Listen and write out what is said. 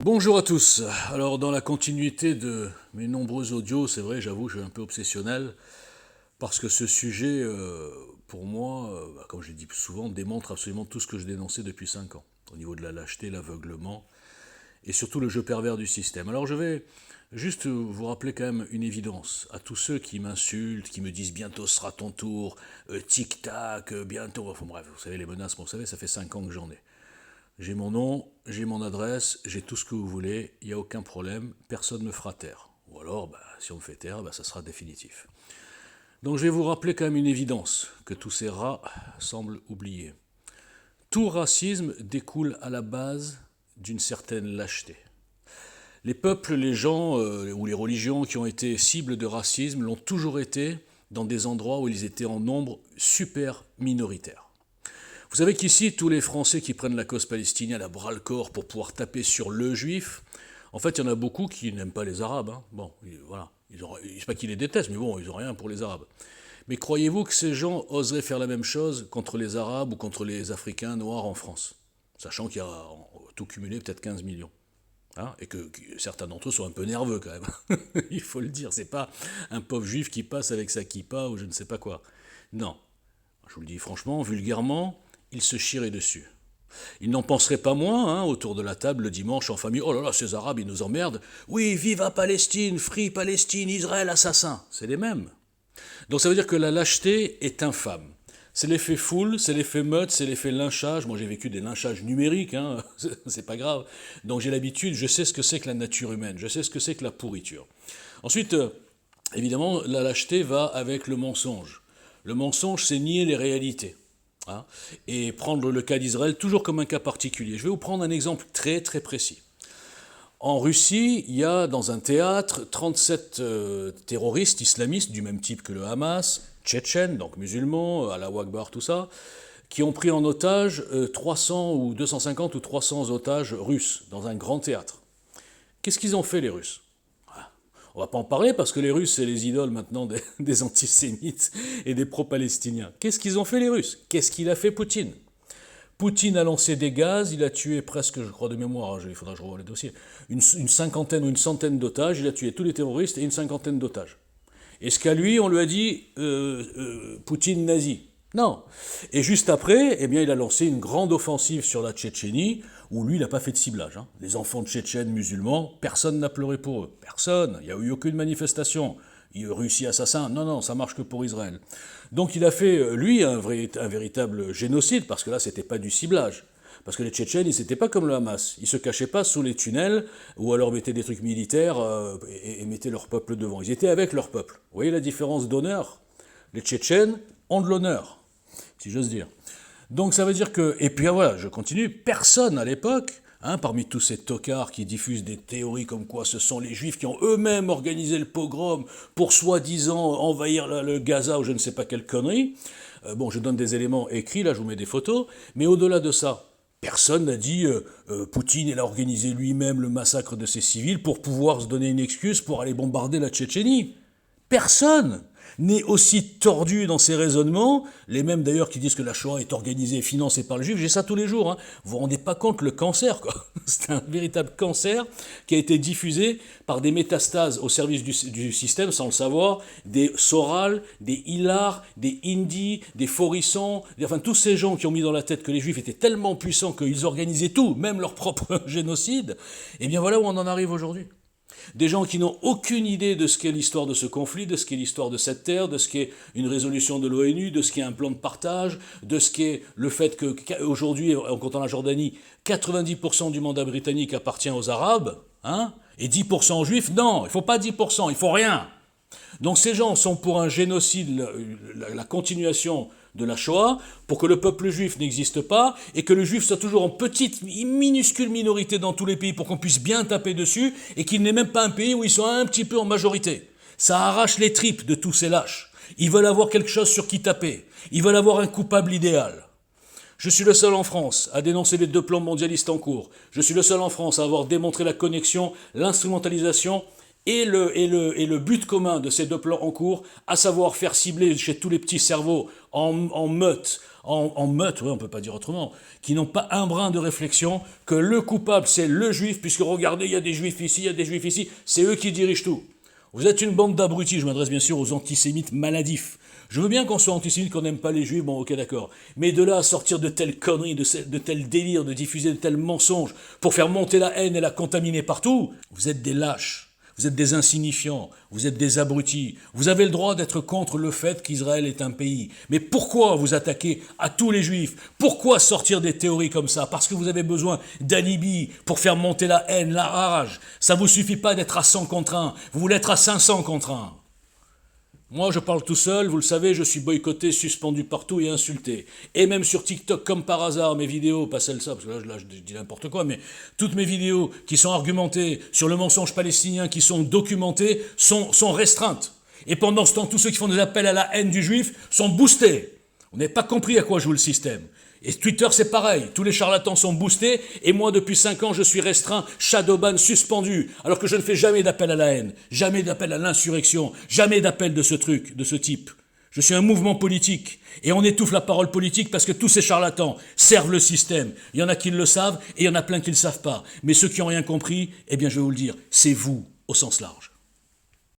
Bonjour à tous. Alors dans la continuité de mes nombreux audios, c'est vrai, j'avoue, je suis un peu obsessionnel parce que ce sujet, pour moi, comme je l'ai dit souvent, démontre absolument tout ce que je dénonçais depuis 5 ans, au niveau de la lâcheté, l'aveuglement et surtout le jeu pervers du système. Alors je vais juste vous rappeler quand même une évidence à tous ceux qui m'insultent, qui me disent bientôt sera ton tour, tic-tac, bientôt, enfin bref, vous savez les menaces, vous savez, ça fait 5 ans que j'en ai. J'ai mon nom, j'ai mon adresse, j'ai tout ce que vous voulez, il n'y a aucun problème, personne ne me fera taire. Ou alors, si on me fait taire, ça sera définitif. Donc je vais vous rappeler quand même une évidence que tous ces rats semblent oublier. Tout racisme découle à la base d'une certaine lâcheté. Les peuples, les gens ou les religions qui ont été cibles de racisme l'ont toujours été dans des endroits où ils étaient en nombre super minoritaire. Vous savez qu'ici, tous les Français qui prennent la cause palestinienne à bras-le-corps pour pouvoir taper sur le juif, en fait, il y en a beaucoup qui n'aiment pas les Arabes. Bon, voilà. C'est pas qu'ils les détestent, mais bon, ils n'ont rien pour les Arabes. Mais croyez-vous que ces gens oseraient faire la même chose contre les Arabes ou contre les Africains noirs en France, sachant qu'il y a tout cumulé peut-être 15 millions, et que certains d'entre eux sont un peu nerveux quand même. Il faut le dire, c'est pas un pauvre juif qui passe avec sa kippa ou je ne sais pas quoi. Non, je vous le dis franchement, vulgairement, ils se chiraient dessus. Ils n'en penseraient pas moins, autour de la table le dimanche en famille. Oh là là, ces Arabes, ils nous emmerdent. Oui, viva Palestine, free Palestine, Israël, assassin. C'est les mêmes. Donc ça veut dire que la lâcheté est infâme. C'est l'effet foule, c'est l'effet meute, c'est l'effet lynchage. Moi j'ai vécu des lynchages numériques, c'est pas grave. Donc j'ai l'habitude, je sais ce que c'est que la nature humaine, je sais ce que c'est que la pourriture. Ensuite, évidemment, la lâcheté va avec le mensonge. Le mensonge, c'est nier les réalités. Et prendre le cas d'Israël toujours comme un cas particulier. Je vais vous prendre un exemple très très précis. En Russie, il y a dans un théâtre 37 terroristes islamistes du même type que le Hamas, tchétchènes, donc musulmans, Allah Akbar, tout ça, qui ont pris en otage 300 ou 250 ou 300 otages russes dans un grand théâtre. Qu'est-ce qu'ils ont fait les Russes ? On ne va pas en parler parce que les Russes, c'est les idoles maintenant des antisémites et des pro-palestiniens. Qu'est-ce qu'ils ont fait les Russes ? Qu'est-ce qu'il a fait Poutine ? Poutine a lancé des gaz, il a tué presque, je crois de mémoire, il faudra que je revoie les dossiers, une cinquantaine ou une centaine d'otages, il a tué tous les terroristes et une cinquantaine d'otages. Est-ce qu'à lui, on lui a dit Poutine nazi ? Non. Et juste après, eh bien, il a lancé une grande offensive sur la Tchétchénie, où lui, il n'a pas fait de ciblage. Les enfants tchétchènes musulmans, personne n'a pleuré pour eux. Personne. Il n'y a eu aucune manifestation. Russie assassin, non, ça marche que pour Israël. Donc il a fait, lui, un véritable génocide, parce que là, c'était pas du ciblage. Parce que les Tchétchènes, ils n'étaient pas comme le Hamas. Ils se cachaient pas sous les tunnels, ou alors mettaient des trucs militaires et mettaient leur peuple devant. Ils étaient avec leur peuple. Vous voyez la différence d'honneur ? Les Tchétchènes ont de l'honneur, si j'ose dire. Donc ça veut dire que, et puis voilà, je continue, personne à l'époque, parmi tous ces tocards qui diffusent des théories comme quoi ce sont les Juifs qui ont eux-mêmes organisé le pogrom pour soi-disant envahir le Gaza ou je ne sais pas quelle connerie. Je donne des éléments écrits, là je vous mets des photos, mais au-delà de ça, personne n'a dit Poutine il a organisé lui-même le massacre de ses civils pour pouvoir se donner une excuse pour aller bombarder la Tchétchénie. Personne n'est aussi tordu dans ses raisonnements, les mêmes d'ailleurs qui disent que la Shoah est organisée et financée par le juif, j'ai ça tous les jours. Vous vous rendez pas compte le cancer, quoi. C'est un véritable cancer qui a été diffusé par des métastases au service du système, sans le savoir, des Soral, des Hilar, des Indy, des Forisson, enfin tous ces gens qui ont mis dans la tête que les juifs étaient tellement puissants qu'ils organisaient tout, même leur propre génocide, et bien voilà où on en arrive aujourd'hui. Des gens qui n'ont aucune idée de ce qu'est l'histoire de ce conflit, de ce qu'est l'histoire de cette terre, de ce qu'est une résolution de l'ONU, de ce qu'est un plan de partage, de ce qu'est le fait qu'aujourd'hui, en comptant la Jordanie, 90% du mandat britannique appartient aux Arabes, et 10% aux Juifs. Non, il ne faut pas 10%, il ne faut rien. Donc ces gens sont pour un génocide, la continuation de la Shoah, pour que le peuple juif n'existe pas, et que le juif soit toujours en petite, minuscule minorité dans tous les pays pour qu'on puisse bien taper dessus, et qu'il n'est même pas un pays où ils sont un petit peu en majorité. Ça arrache les tripes de tous ces lâches. Ils veulent avoir quelque chose sur qui taper. Ils veulent avoir un coupable idéal. Je suis le seul en France à dénoncer les 2 plans mondialistes en cours. Je suis le seul en France à avoir démontré la connexion, l'instrumentalisation et le but commun de ces deux plans en cours, à savoir faire cibler chez tous les petits cerveaux en meute, ouais, on peut pas dire autrement, qui n'ont pas un brin de réflexion, que le coupable c'est le juif, puisque regardez, il y a des juifs ici, il y a des juifs ici, c'est eux qui dirigent tout. Vous êtes une bande d'abrutis, je m'adresse bien sûr aux antisémites maladifs. Je veux bien qu'on soit antisémite, qu'on n'aime pas les juifs, bon ok d'accord. Mais de là à sortir de telles conneries, de tels délires, de diffuser de tels mensonges pour faire monter la haine et la contaminer partout, vous êtes des lâches. Vous êtes des insignifiants, vous êtes des abrutis. Vous avez le droit d'être contre le fait qu'Israël est un pays. Mais pourquoi vous attaquer à tous les juifs? Pourquoi sortir des théories comme ça? Parce que vous avez besoin d'alibi pour faire monter la haine, la rage. Ça ne vous suffit pas d'être à 100 contre 1, vous voulez être à 500 contre 1. Moi, je parle tout seul, vous le savez, je suis boycotté, suspendu partout et insulté. Et même sur TikTok, comme par hasard, mes vidéos, pas celles-là, parce que là, je dis n'importe quoi, mais toutes mes vidéos qui sont argumentées sur le mensonge palestinien, qui sont documentées, sont restreintes. Et pendant ce temps, tous ceux qui font des appels à la haine du juif sont boostés. On n'avez pas compris à quoi joue le système. Et Twitter, c'est pareil. Tous les charlatans sont boostés. Et moi, depuis 5 ans, je suis restreint, shadowban, suspendu. Alors que je ne fais jamais d'appel à la haine, jamais d'appel à l'insurrection, jamais d'appel de ce truc, de ce type. Je suis un mouvement politique. Et on étouffe la parole politique parce que tous ces charlatans servent le système. Il y en a qui le savent et il y en a plein qui ne le savent pas. Mais ceux qui n'ont rien compris, eh bien, je vais vous le dire, c'est vous, au sens large.